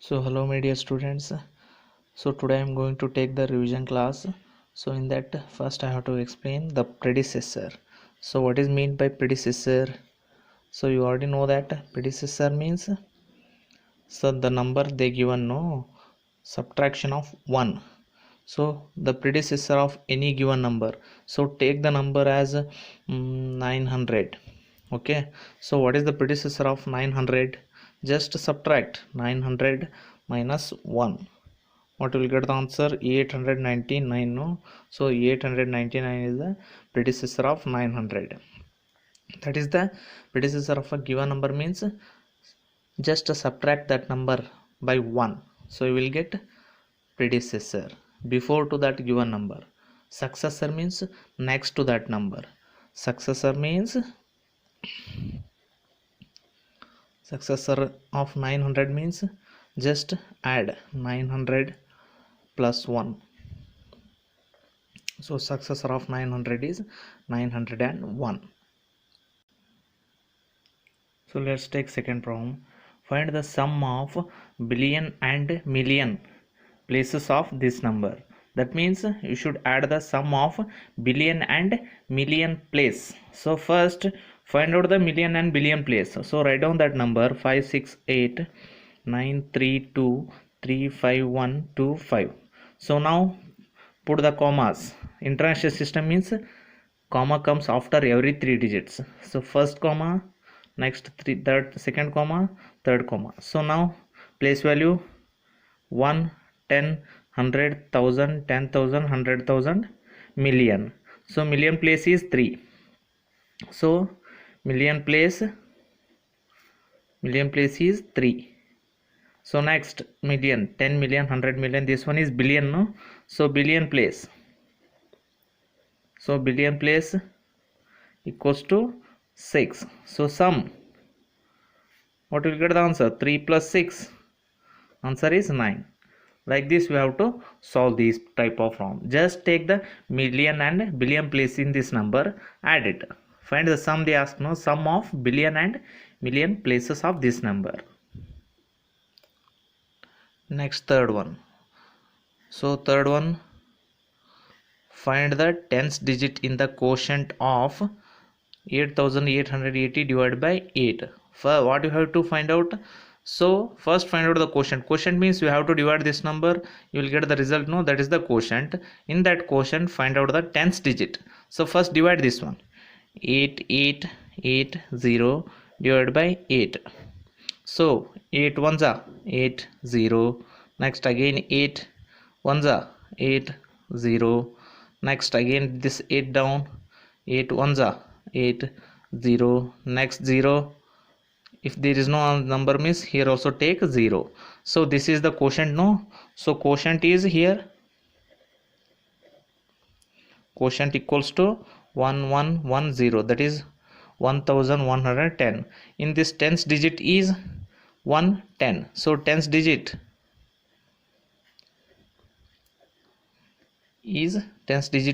So hello my dear students. So today I am going to take the revision class. So in that first I have to explain the predecessor. So what is meant by predecessor? So you already know that predecessor means the number they given no subtraction of 1. So the predecessor of any given number. So take the number as 900. Okay. So what is the predecessor of 900? Just subtract 900 minus 1. What will get the answer? 899. No, so 899 is the predecessor of 900. That is the predecessor of a given number, means just subtract that number by 1, so you will get predecessor before to that given number. Successor means next to that number. Successor means successor of 900 means just add 900 plus 1. So successor of 900 is 901. So let's take second problem. Find the sum of billion and million places of this number. That means you should add the sum of billion and million place. So first find out the million and billion place. So write down that number 56893235125. So now put the commas. International system means comma comes after every 3 digits. So first comma, next third, second comma, third comma. So now place value 1, 10, 100, 1000, 10,000, 100,000, million. So million place is 3. So million place is 3. So next million, 10 million, 100 million. This one is billion, no? So billion place. So billion place equals to 6. So sum. What will get the answer? 3 plus 6. Answer is 9. Like this we have to solve this type of problem. Just take the million and billion place in this number, add it. Find the sum they ask, no? Sum of billion and million places of this number. Next third one. So third one, find the tens digit in the quotient of 8880 divided by 8. For what you have to find out? So first find out the quotient. Quotient means you have to divide this number, you will get the result, no? That is the quotient. In that quotient find out the tens digit. So first divide this one, 8880 divided by 8. So 8 ones are 8 0. Next again 8 ones are 8 0. Next again this 8 down, 8 ones are 8 0. Next 0. If there is no number means here also take 0. So this is the quotient, no? So quotient is here, quotient equals to 1110, that is 1110. In this tens digit is 110. So tens digit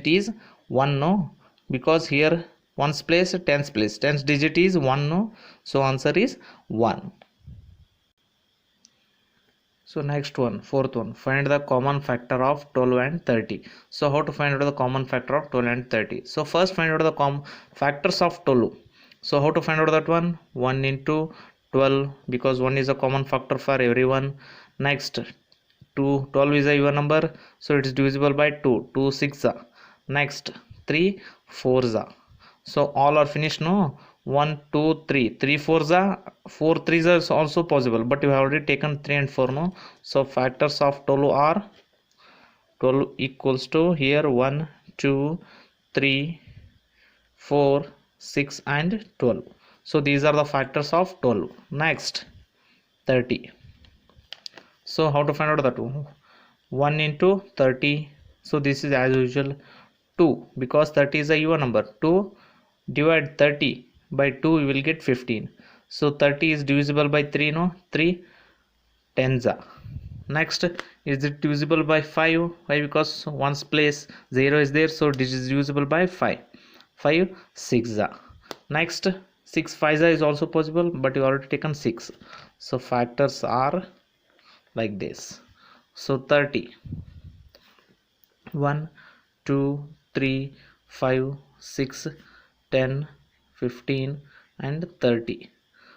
is 1, no? Because here ones place, tens place, tens digit is 1, no? So answer is 1. So next one, fourth one, find the common factor of 12 and 30. So how to find out the common factor of 12 and 30? So first find out the factors of 12. So how to find out that one? 1 into 12, because 1 is a common factor for everyone. Next 2, 12 is a even number, so it is divisible by 2, 2 6. Next 3 4. So all are finished, no? 1 2 3, 3 4 4 3 is also possible, but you have already taken 3 and 4, no? So factors of 12 are 12 equals to here 1 2 3 4 6 and 12. So these are the factors of 12. Next 30. So how to find out the 2? 1 into 30. So this is as usual 2, because 30 is a even number. 2 divide 30 by 2, you will get 15. So 30 is divisible by 3, no? 3 tens. Next, is it divisible by 5? Why? Because one's place 0 is there, so this is divisible by 5. 5 6. Next 6 5 is also possible, but you already taken 6. So factors are like this. So 30, 1, 2, 3, 5, 6, 10, 15 and 30.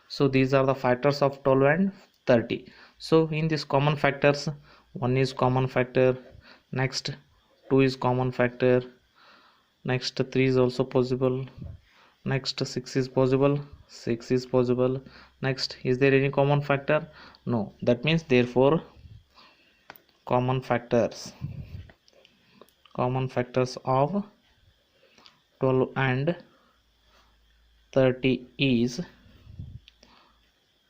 So these are the factors of 12 and 30. So in these common factors, 1 is common factor, next 2 is common factor, next 3 is also possible, next 6 is possible, 6 is possible. Next, is there any common factor? No. That means therefore common factors of 12 and 30 is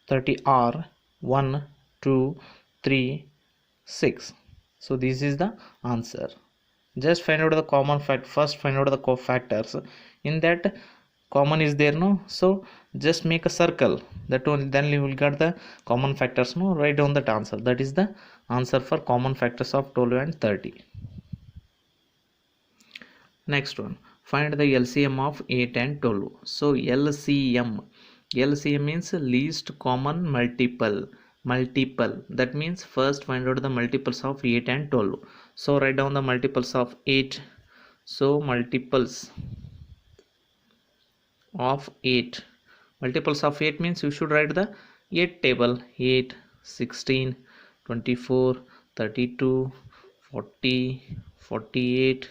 30 are 1, 2, 3, 6. So this is the answer. Just find out the common fact. First find out the cofactors. In that common is there, no? So just make a circle. That only then you will get the common factors, no? Write down that answer. That is the answer for common factors of 12 and 30. Next one, find the LCM of 8 and 12. So LCM means least common multiple. That means first find out the multiples of 8 and 12. So write down the multiples of 8. So multiples of 8 means you should write the 8 table. 8, 16, 24, 32, 40, 48,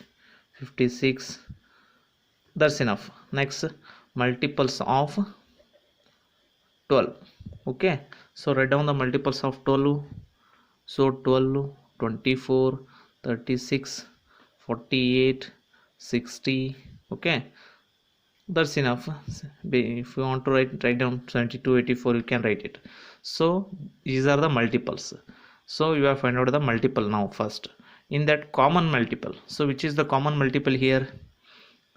56. That's enough. Next, multiples of 12. Okay, so write down the multiples of 12. So 12, 24, 36, 48, 60. Okay, that's enough. If you want to write down 72, 84, you can write it. So these are the multiples. So you have to find out the multiple now first. In that common multiple, so which is the common multiple here?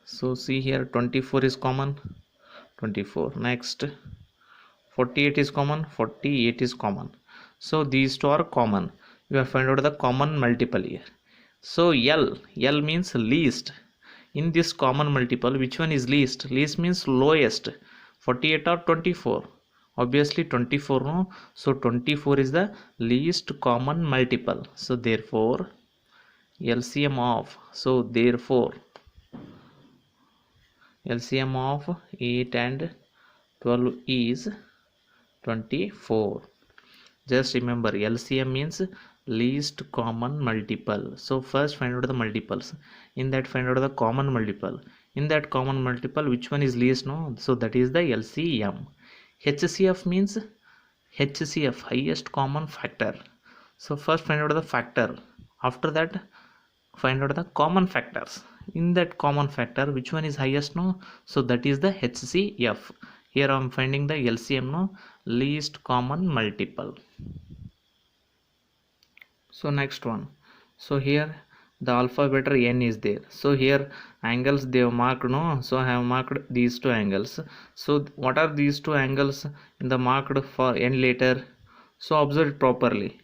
So see here, 24 is common, 24. Next, 48 is common, 48 is common. So these two are common. You have to find out the common multiple here. So L means least. In this common multiple, which one is least? Least means lowest. 48 or 24? Obviously 24, no? So 24 is the least common multiple. So therefore LCM of, so therefore LCM of 8 and 12 is 24. Just remember, LCM means least common multiple. So first find out the multiples. In that find out the common multiple. In that common multiple, which one is least? No, so that is the LCM. HCF means HCF, highest common factor. So first find out the factor. After that find out the common factors. In that common factor, which one is highest? No, so that is the HCF. Here I am finding the LCM, no, least common multiple. So next one, so here the alpha beta n is there. So here angles they have marked, no, so I have marked these two angles. So what are these two angles in the marked for n later? So observe it properly.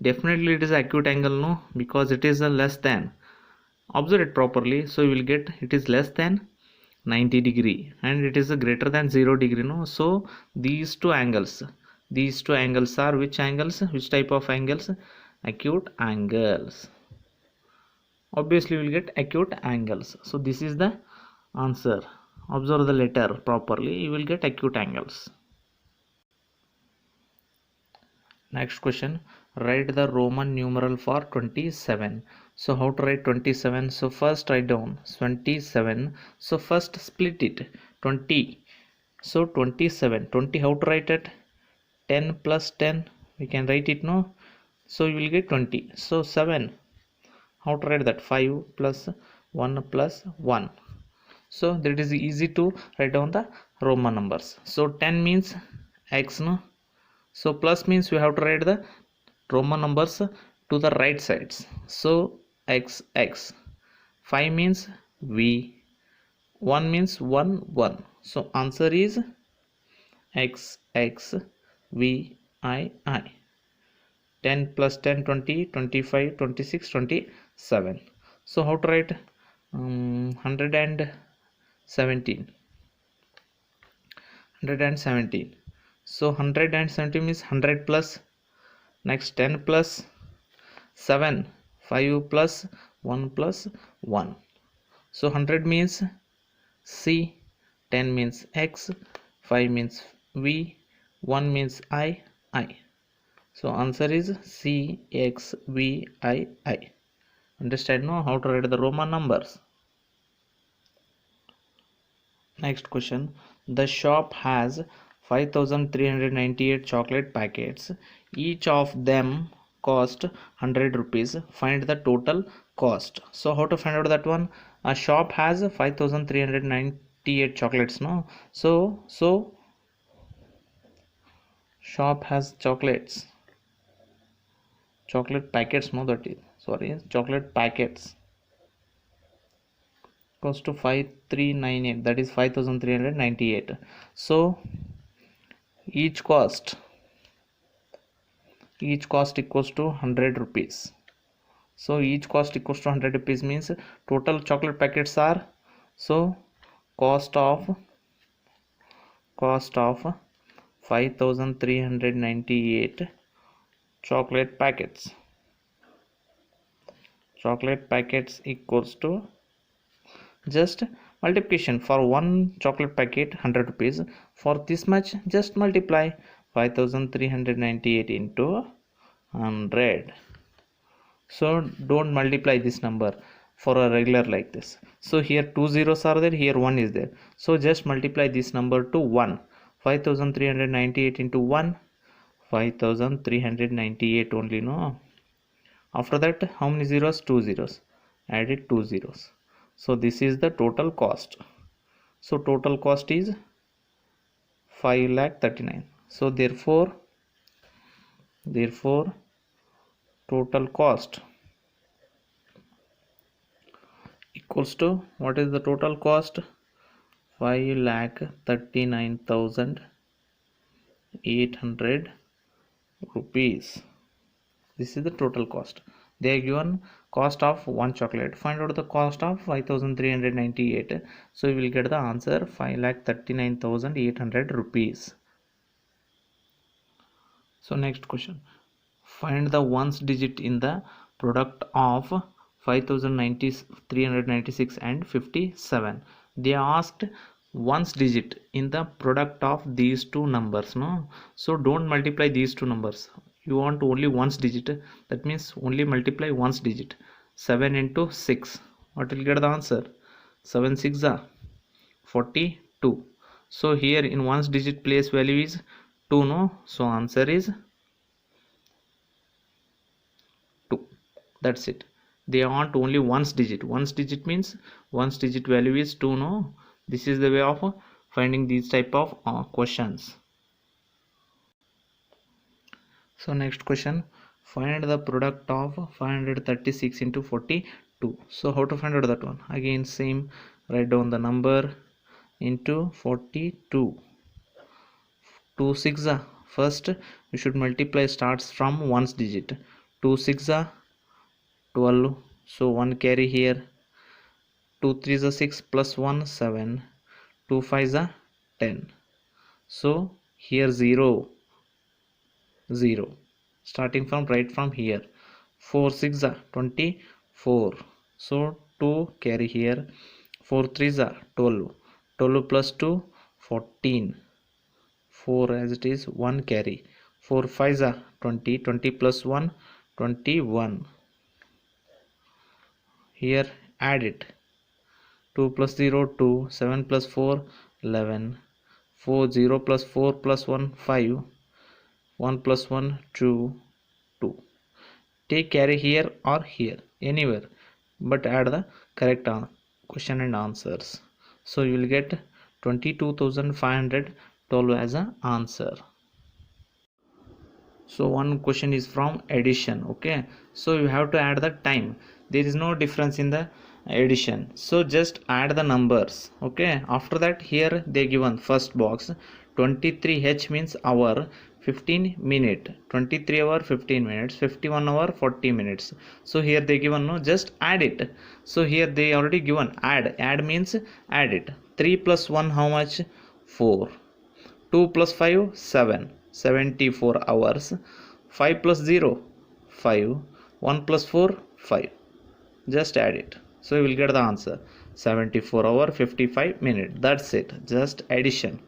Definitely it is acute angle, no, because it is a less than. Observe it properly. So you will get it is less than 90 degree and it is a greater than 0 degree, no. So these two angles are which angles? Which type of angles? Acute angles. Obviously you will get acute angles. So this is the answer. Observe the letter properly, you will get acute angles. Next question, write the Roman numeral for 27. So how to write 27? So first write down 27. So first split it, 20. So 27, 20 how to write it? 10 plus 10, we can write it, no? So you will get 20. So 7, how to write that? 5 plus 1 plus 1. So that is easy to write down the Roman numbers. So 10 means x, no? So plus means we have to write the Roman numbers to the right sides. So x. 5 means v. 1 means 1 1. So answer is x v I. 10 plus 10 20 25 26 27. So how to write 117. So 170 means 100 plus Next 10 plus 7, 5 plus 1 plus 1. So 100 means C, 10 means X, 5 means V, 1 means I. So answer is C, X, V, I. Understand now how to write the Roman numbers. Next question. The shop has 5398 chocolate packets. Each of them cost 100 rupees. Find the total cost. So how to find out that one? A shop has 5398 chocolates, no? So shop has chocolates. Chocolate packets, no, that is, sorry, chocolate packets cost to 5398, that is 5398. So each cost equals to 100 rupees. So each cost equals to 100 rupees means total chocolate packets are, so cost of 5398 chocolate packets equals to, just multiplication, for one chocolate packet 100 rupees, for this much just multiply 5398 into 100. So don't multiply this number for a regular like this. So here two zeros are there, here one is there, so just multiply this number to 1. 5398 into 1, 5398 only, no? After that how many zeros? Two zeros, added two zeros. So this is the total cost. So total cost is 5,39,000. So therefore total cost equals to, what is the total cost? 5,39,800 rupees. This is the total cost. They are given cost of one chocolate. Find out the cost of 5398. So you will get the answer 5,39,800 rupees. So next question. Find the ones digit in the product of 5,396 and 57. They asked ones digit in the product of these two numbers, no? So don't multiply these two numbers. You want only ones digit, that means only multiply ones digit. 7 into 6, what will get the answer? 7 6 are 42. So here in ones digit place value is 2, no? So answer is 2. That's it. They want only ones digit. Ones digit means ones digit value is 2, no? This is the way of finding these type of questions. So next question, find the product of 536 into 42. So how to find out that one? Again same, write down the number into 42. 2 6 are, first you should multiply, starts from ones digit. 2 6 are 12, so 1 carry here. 2 3 are 6 plus 1 7. 2 5 are 10. So here 0 0, starting from right from here. 4 6 are 24, so 2 carry here. 4 3 are 12. 12 plus 2 14. 4 as it is, 1 carry. 4 5 are 20. 20 plus 1 21. Here add it. 2 plus 0 2. 7 plus 4 11. 4 0 plus 4 plus 1 5. 1 plus 1 2 2. Take carry here or here, anywhere, but add the correct question and answers. So you will get 22,512 as an answer. So one question is from addition. Okay, so you have to add the time. There is no difference in the addition, so just add the numbers. Okay, after that here they given first box 23h means hour, 15 minute, 23 hour 15 minutes, 51 hour 40 minutes. So here they given, no, just add it. So here they already given add means add it. 3 plus 1 how much? 4. 2 plus 5 7. 74 hours. 5 plus 0, 5. 1 plus 4, 5. Just add it. So you will get the answer. 74 hour 55 minute. That's it. Just addition.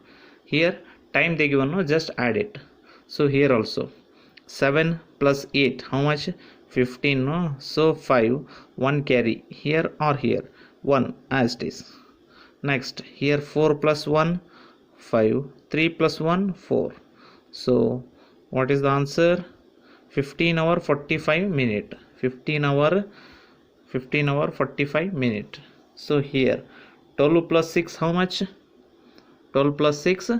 Here time they given, no, just add it. So here also 7 plus 8, how much? 15, no? So 5, 1 carry here or here, 1 as it is. Next here 4 plus 1, 5, 3 plus 1, 4. So what is the answer? 15 hour 45 minute. 15 hour 45 minute. So here 12 plus 6, how much? 12 plus 6,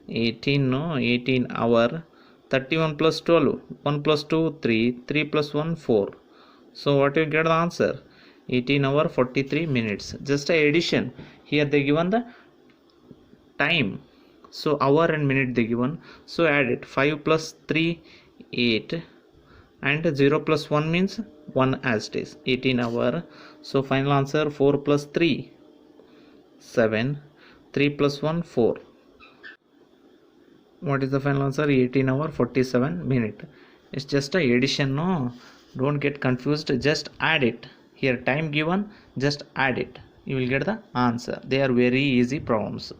18, no? 18 hour. 31 plus 12, 1 plus 2, 3, 3 plus 1, 4. So what you get the answer? 18 hour 43 minutes. Just a addition. Here they given the time. So hour and minute they given. So add it. 5 plus 3, 8. And 0 plus 1 means 1 as it is. 18 hour. So final answer 4 plus 3, 7. 3 plus 1, 4. What is the final answer? 18 hour 47 minute. It's just a addition, no? Don't get confused. Just add it. Here time given, just add it. You will get the answer. They are very easy problems.